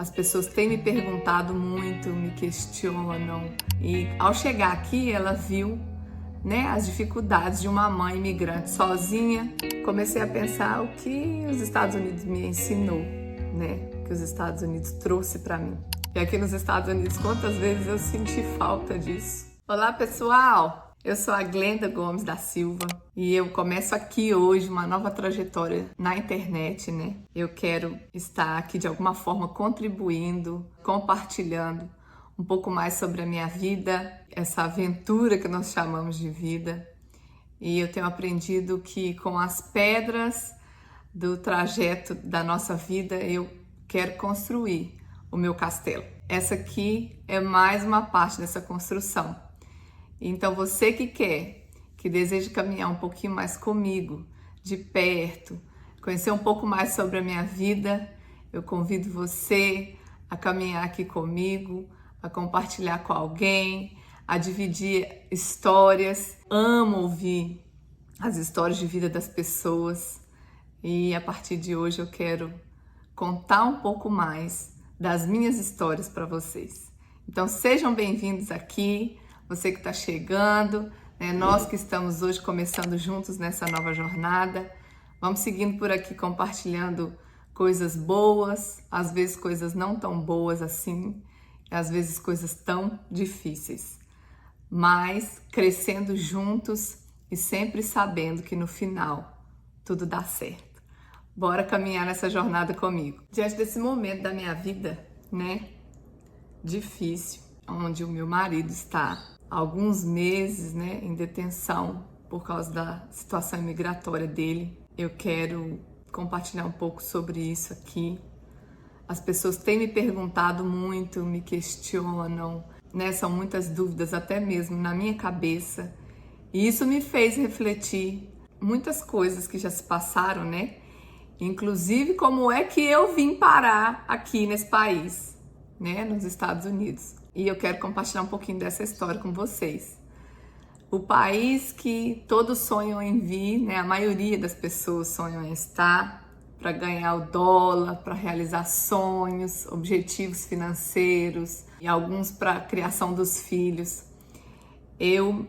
As pessoas têm me perguntado muito, me questionam. E ao chegar aqui, ela viu, né, as dificuldades de uma mãe imigrante sozinha. Comecei a pensar o que os Estados Unidos me ensinou, né, que os Estados Unidos trouxe para mim. E aqui nos Estados Unidos, quantas vezes eu senti falta disso. Olá, pessoal! Eu sou a Glenda Gomes da Silva e eu começo aqui hoje uma nova trajetória na internet, né? Eu quero estar aqui de alguma forma contribuindo, compartilhando um pouco mais sobre a minha vida, essa aventura que nós chamamos de vida. E eu tenho aprendido que com as pedras do trajeto da nossa vida, eu quero construir o meu castelo. Essa aqui é mais uma parte dessa construção. Então você que deseja caminhar um pouquinho mais comigo, de perto, conhecer um pouco mais sobre a minha vida, eu convido você a caminhar aqui comigo, a compartilhar com alguém, a dividir histórias. Amo ouvir as histórias de vida das pessoas e a partir de hoje eu quero contar um pouco mais das minhas histórias para vocês. Então sejam bem-vindos aqui. Você que está chegando, né? Nós que estamos hoje começando juntos nessa nova jornada. Vamos seguindo por aqui compartilhando coisas boas, às vezes coisas não tão boas assim, às vezes coisas tão difíceis. Mas crescendo juntos e sempre sabendo que no final tudo dá certo. Bora caminhar nessa jornada comigo. Diante desse momento da minha vida, né, difícil, onde o meu marido está há alguns meses, né, em detenção por causa da situação imigratória dele. Eu quero compartilhar um pouco sobre isso aqui. As pessoas têm me perguntado muito, me questionam, né, são muitas dúvidas até mesmo na minha cabeça. E isso me fez refletir muitas coisas que já se passaram, né? Inclusive como é que eu vim parar aqui nesse país, né, nos Estados Unidos. E eu quero compartilhar um pouquinho dessa história com vocês. O país que todos sonham em vir, né? A maioria das pessoas sonham em estar para ganhar o dólar, para realizar sonhos, objetivos financeiros e alguns para a criação dos filhos. Eu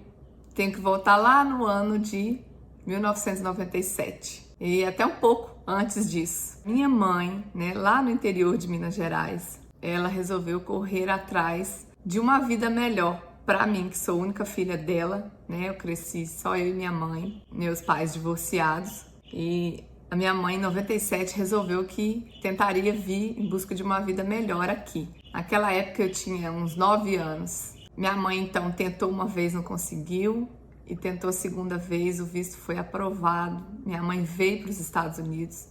tenho que voltar lá no ano de 1997 e até um pouco antes disso. Minha mãe, né, lá no interior de Minas Gerais, ela resolveu correr atrás de uma vida melhor para mim, que sou a única filha dela, né? Eu cresci só eu e minha mãe, meus pais divorciados. E a minha mãe, em 97, resolveu que tentaria vir em busca de uma vida melhor aqui. Naquela época eu tinha uns 9 anos. Minha mãe, então, tentou uma vez, não conseguiu. E tentou a segunda vez, o visto foi aprovado. Minha mãe veio para os Estados Unidos.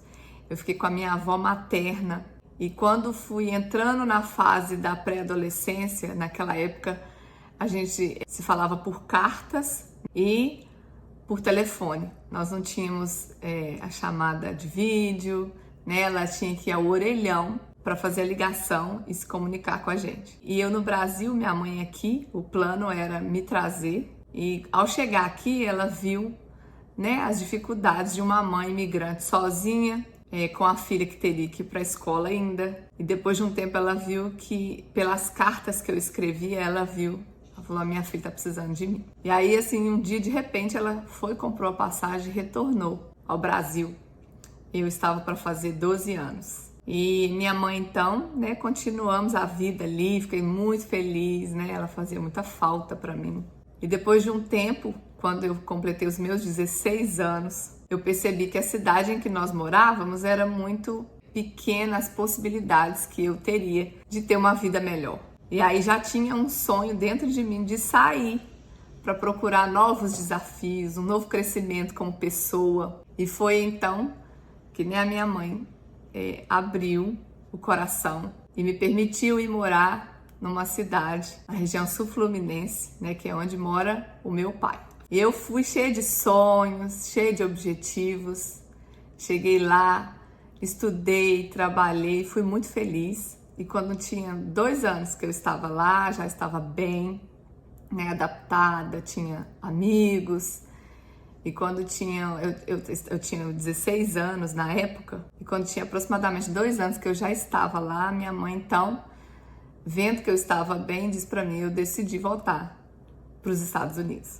Eu fiquei com a minha avó materna. E quando fui entrando na fase da pré-adolescência, naquela época a gente se falava por cartas e por telefone. Nós não tínhamos a chamada de vídeo, né? Ela tinha que ir ao orelhão para fazer a ligação e se comunicar com a gente. E eu no Brasil, minha mãe aqui, o plano era me trazer. E ao chegar aqui, ela viu, né, as dificuldades de uma mãe imigrante sozinha, com a filha que teria que ir para a escola ainda. E depois de um tempo ela viu que, pelas cartas que eu escrevia, ela falou, a minha filha tá precisando de mim. E aí, assim, um dia, de repente, ela foi, comprou a passagem e retornou ao Brasil. Eu estava para fazer 12 anos. E minha mãe, então, né, continuamos a vida ali, fiquei muito feliz, né? Ela fazia muita falta para mim. E depois de um tempo, quando eu completei os meus 16 anos, eu percebi que a cidade em que nós morávamos era muito pequena as possibilidades que eu teria de ter uma vida melhor. E aí já tinha um sonho dentro de mim de sair para procurar novos desafios, um novo crescimento como pessoa. E foi então que nem a minha mãe abriu o coração e me permitiu ir morar numa cidade, na região sul-fluminense, né, que é onde mora o meu pai. E eu fui cheia de sonhos, cheia de objetivos. Cheguei lá, estudei, trabalhei, fui muito feliz. E quando tinha 2 anos que eu estava lá, já estava bem, né, adaptada, tinha amigos. E quando eu tinha 16 anos na época, e quando tinha aproximadamente 2 anos que eu já estava lá, minha mãe então, vendo que eu estava bem, disse para mim, eu decidi voltar para os Estados Unidos.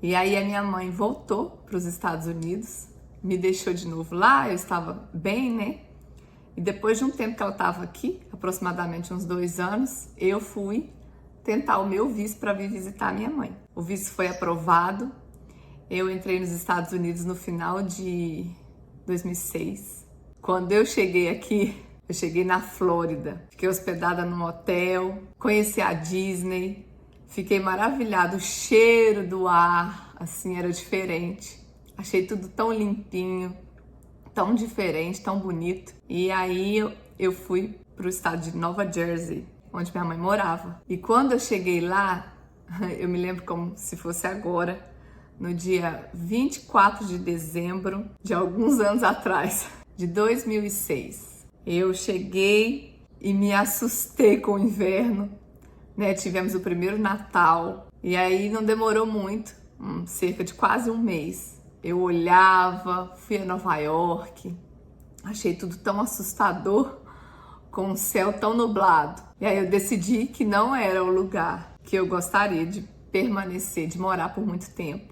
E aí a minha mãe voltou para os Estados Unidos, me deixou de novo lá, eu estava bem, né? E depois de um tempo que ela estava aqui, aproximadamente uns 2 anos, eu fui tentar o meu visto para vir visitar minha mãe. O visto foi aprovado. Eu entrei nos Estados Unidos no final de 2006. Quando eu cheguei aqui, eu cheguei na Flórida. Fiquei hospedada num hotel, conheci a Disney. Fiquei maravilhada, o cheiro do ar, assim, era diferente. Achei tudo tão limpinho, tão diferente, tão bonito. E aí eu fui para o estado de Nova Jersey, onde minha mãe morava. E quando eu cheguei lá, eu me lembro como se fosse agora, no dia 24 de dezembro de alguns anos atrás, de 2006. Eu cheguei e me assustei com o inverno, né? Tivemos o primeiro Natal e aí não demorou muito, cerca de quase um mês. Eu olhava, fui a Nova York, achei tudo tão assustador, com o céu tão nublado. E aí eu decidi que não era o lugar que eu gostaria de permanecer, de morar por muito tempo.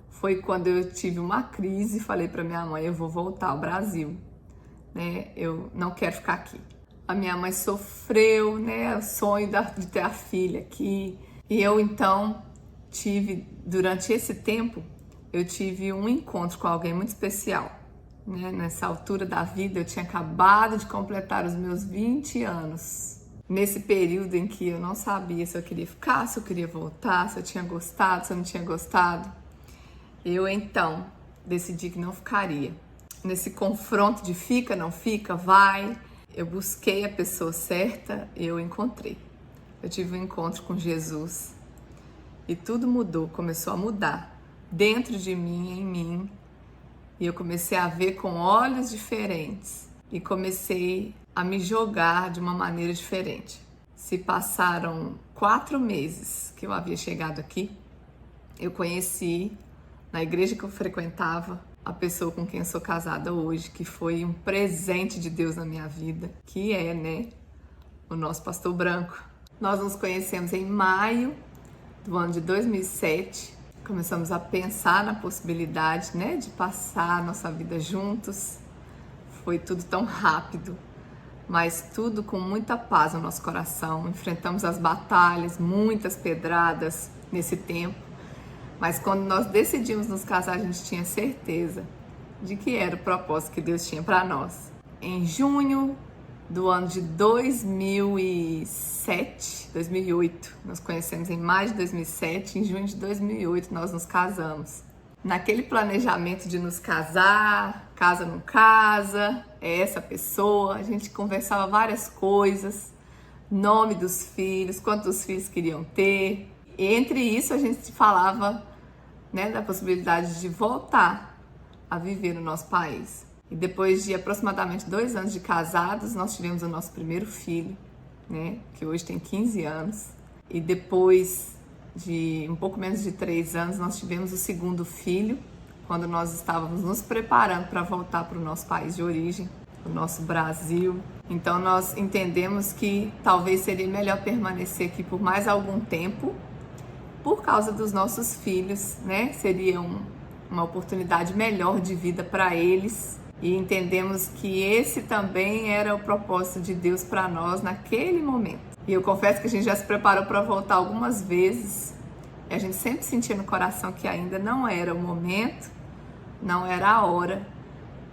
Foi quando eu tive uma crise e falei para minha mãe, eu vou voltar ao Brasil, né? Eu não quero ficar aqui. A minha mãe sofreu, né, o sonho de ter a filha aqui. E eu então durante esse tempo, eu tive um encontro com alguém muito especial, né? Nessa altura da vida, eu tinha acabado de completar os meus 20 anos. Nesse período em que eu não sabia se eu queria ficar, se eu queria voltar, se eu tinha gostado, se eu não tinha gostado. Eu então decidi que não ficaria. Nesse confronto de fica, não fica, vai, eu busquei a pessoa certa e eu encontrei. Eu tive um encontro com Jesus e tudo mudou, começou a mudar dentro de mim, em mim. E eu comecei a ver com olhos diferentes e comecei a me jogar de uma maneira diferente. Se passaram 4 meses que eu havia chegado aqui, eu conheci na igreja que eu frequentava a pessoa com quem eu sou casada hoje, que foi um presente de Deus na minha vida, que é, né, o nosso pastor Branco. Nós nos conhecemos em maio do ano de 2007, começamos a pensar na possibilidade, né, de passar a nossa vida juntos. Foi tudo tão rápido, mas tudo com muita paz no nosso coração. Enfrentamos as batalhas, muitas pedradas nesse tempo. Mas quando nós decidimos nos casar, a gente tinha certeza de que era o propósito que Deus tinha para nós. Em junho do ano de 2008, nós conhecemos em maio de 2007, em junho de 2008 nós nos casamos. Naquele planejamento de nos casar, casa não casa, é essa pessoa, a gente conversava várias coisas, nome dos filhos, quantos filhos queriam ter. E entre isso a gente falava, né, da possibilidade de voltar a viver no nosso país. E depois de aproximadamente 2 anos de casados, nós tivemos o nosso primeiro filho, né, que hoje tem 15 anos. E depois de um pouco menos de 3 anos, nós tivemos o segundo filho, quando nós estávamos nos preparando para voltar para o nosso país de origem, o nosso Brasil. Então nós entendemos que talvez seria melhor permanecer aqui por mais algum tempo, por causa dos nossos filhos, né? Seria uma oportunidade melhor de vida para eles. E entendemos que esse também era o propósito de Deus para nós naquele momento. E eu confesso que a gente já se preparou para voltar algumas vezes. E a gente sempre sentia no coração que ainda não era o momento, não era a hora.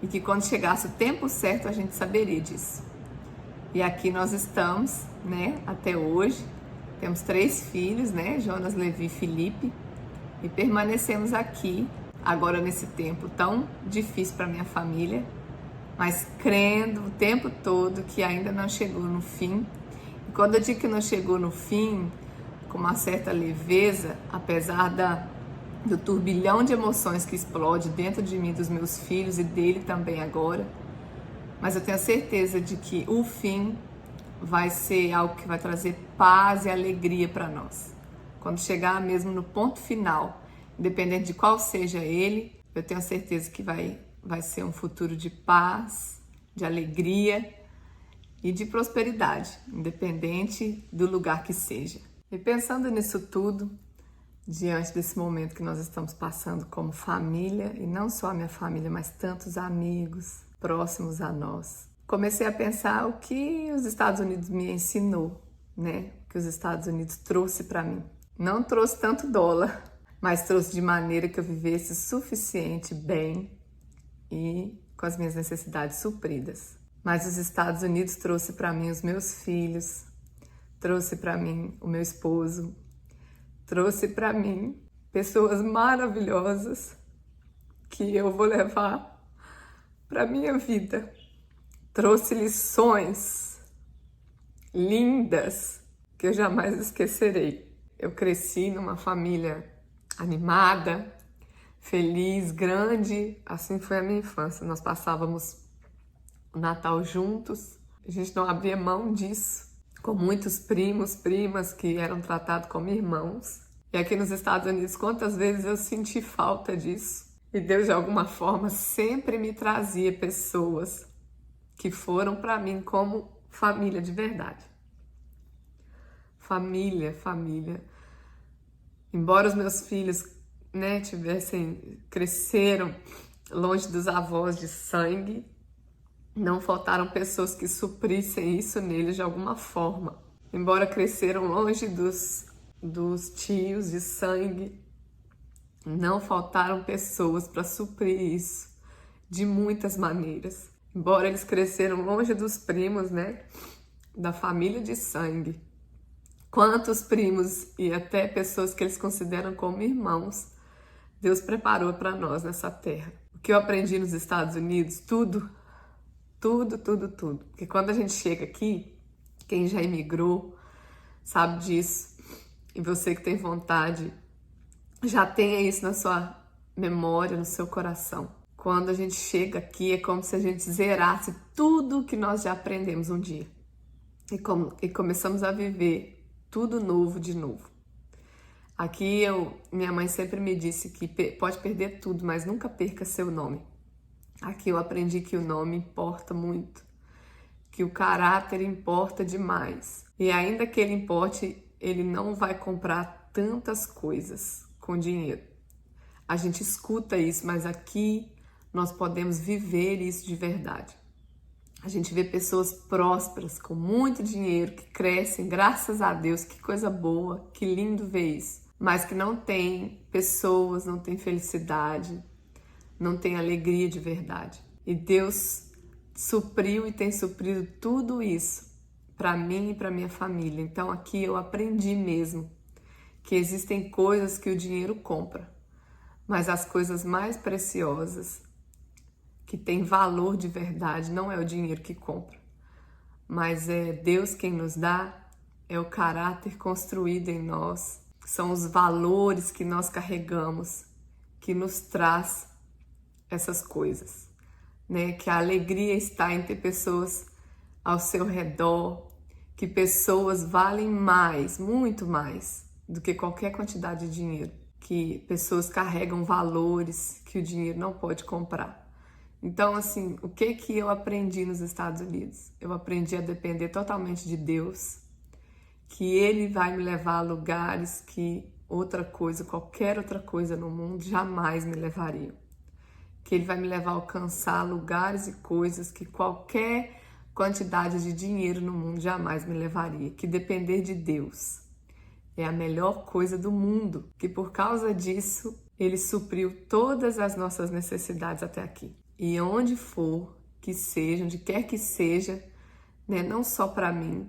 E que quando chegasse o tempo certo, a gente saberia disso. E aqui nós estamos, né? Até hoje. Temos 3 filhos, né? Jonas, Levi e Felipe. E permanecemos aqui, agora nesse tempo tão difícil para minha família, mas crendo o tempo todo que ainda não chegou no fim. E quando eu digo que não chegou no fim, com uma certa leveza, apesar do turbilhão de emoções que explode dentro de mim, dos meus filhos e dele também agora, mas eu tenho a certeza de que o fim vai ser algo que vai trazer paz e alegria para nós. Quando chegar mesmo no ponto final, independente de qual seja ele, eu tenho certeza que vai ser um futuro de paz, de alegria e de prosperidade, independente do lugar que seja. E pensando nisso tudo, diante desse momento que nós estamos passando como família, e não só a minha família, mas tantos amigos próximos a nós, comecei a pensar o que os Estados Unidos me ensinou, né? O que os Estados Unidos trouxe para mim. Não trouxe tanto dólar, mas trouxe de maneira que eu vivesse suficiente bem e com as minhas necessidades supridas. Mas os Estados Unidos trouxe para mim os meus filhos, trouxe para mim o meu esposo, trouxe para mim pessoas maravilhosas que eu vou levar para minha vida. Trouxe lições lindas que eu jamais esquecerei. Eu cresci numa família animada, feliz, grande. Assim foi a minha infância. Nós passávamos o Natal juntos. A gente não abria mão disso. Com muitos primos, primas que eram tratados como irmãos. E aqui nos Estados Unidos, quantas vezes eu senti falta disso. E Deus, de alguma forma, sempre me trazia pessoas que foram para mim como família de verdade. Família. Embora os meus filhos, né, cresceram longe dos avós de sangue, não faltaram pessoas que suprissem isso neles de alguma forma. Embora cresceram longe dos tios de sangue, não faltaram pessoas para suprir isso de muitas maneiras. Embora eles cresceram longe dos primos, né, da família de sangue, quantos primos e até pessoas que eles consideram como irmãos, Deus preparou para nós nessa terra. O que eu aprendi nos Estados Unidos, tudo. Porque quando a gente chega aqui, quem já imigrou sabe disso. E você que tem vontade, já tenha isso na sua memória, no seu coração. Quando a gente chega aqui, é como se a gente zerasse tudo que nós já aprendemos um dia. E começamos a viver tudo novo de novo. Aqui minha mãe sempre me disse que pode perder tudo, mas nunca perca seu nome. Aqui eu aprendi que o nome importa muito, que o caráter importa demais. E ainda que ele importe, ele não vai comprar tantas coisas com dinheiro. A gente escuta isso, mas aqui nós podemos viver isso de verdade. A gente vê pessoas prósperas, com muito dinheiro, que crescem, graças a Deus, que coisa boa, que lindo ver isso. Mas que não tem pessoas, não tem felicidade, não tem alegria de verdade. E Deus supriu e tem suprido tudo isso para mim e para minha família. Então aqui eu aprendi mesmo que existem coisas que o dinheiro compra, mas as coisas mais preciosas, que têm valor de verdade, não é o dinheiro que compra, mas é Deus quem nos dá, é o caráter construído em nós, são os valores que nós carregamos, que nos traz essas coisas, né? Que a alegria está em ter pessoas ao seu redor, que pessoas valem mais, muito mais, do que qualquer quantidade de dinheiro, que pessoas carregam valores que o dinheiro não pode comprar. Então, assim, o que eu aprendi nos Estados Unidos? Eu aprendi a depender totalmente de Deus, que Ele vai me levar a lugares que qualquer outra coisa no mundo jamais me levaria. Que Ele vai me levar a alcançar lugares e coisas que qualquer quantidade de dinheiro no mundo jamais me levaria. Que depender de Deus é a melhor coisa do mundo. Que por causa disso, Ele supriu todas as nossas necessidades até aqui. E onde for que seja, onde quer que seja, né, não só para mim,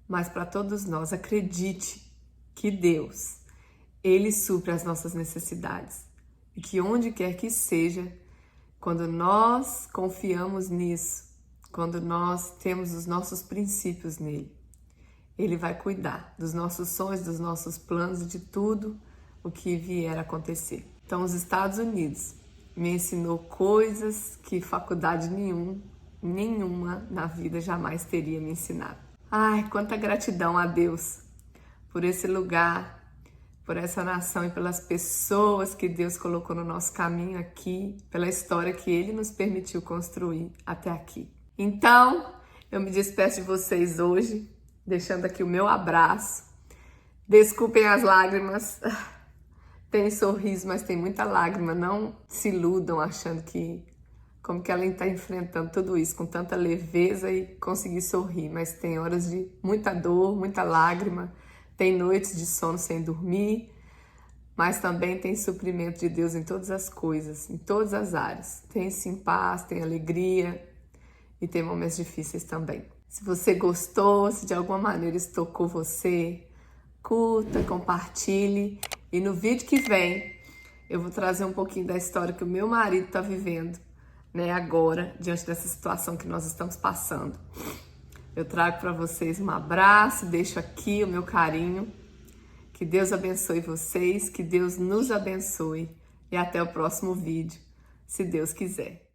mas para todos nós, acredite que Deus, Ele supre as nossas necessidades. E que onde quer que seja, quando nós confiamos nisso, quando nós temos os nossos princípios nele, Ele vai cuidar dos nossos sonhos, dos nossos planos e de tudo o que vier a acontecer. Então, os Estados Unidos me ensinou coisas que faculdade nenhuma na vida jamais teria me ensinado. Ai, quanta gratidão a Deus por esse lugar, por essa nação e pelas pessoas que Deus colocou no nosso caminho aqui, pela história que Ele nos permitiu construir até aqui. Então, eu me despeço de vocês hoje, deixando aqui o meu abraço. Desculpem as lágrimas, tem sorriso, mas tem muita lágrima. Não se iludam achando que como que ela está enfrentando tudo isso com tanta leveza e conseguir sorrir, mas tem horas de muita dor, muita lágrima, tem noites de sono sem dormir, mas também tem suprimento de Deus em todas as coisas, em todas as áreas. Tem sim paz, tem alegria e tem momentos difíceis também. Se você gostou, se de alguma maneira isso tocou você, curta, compartilhe, e no vídeo que vem eu vou trazer um pouquinho da história que o meu marido está vivendo, né, agora, diante dessa situação que nós estamos passando. Eu trago para vocês um abraço, deixo aqui o meu carinho. Que Deus abençoe vocês, que Deus nos abençoe. E até o próximo vídeo, se Deus quiser.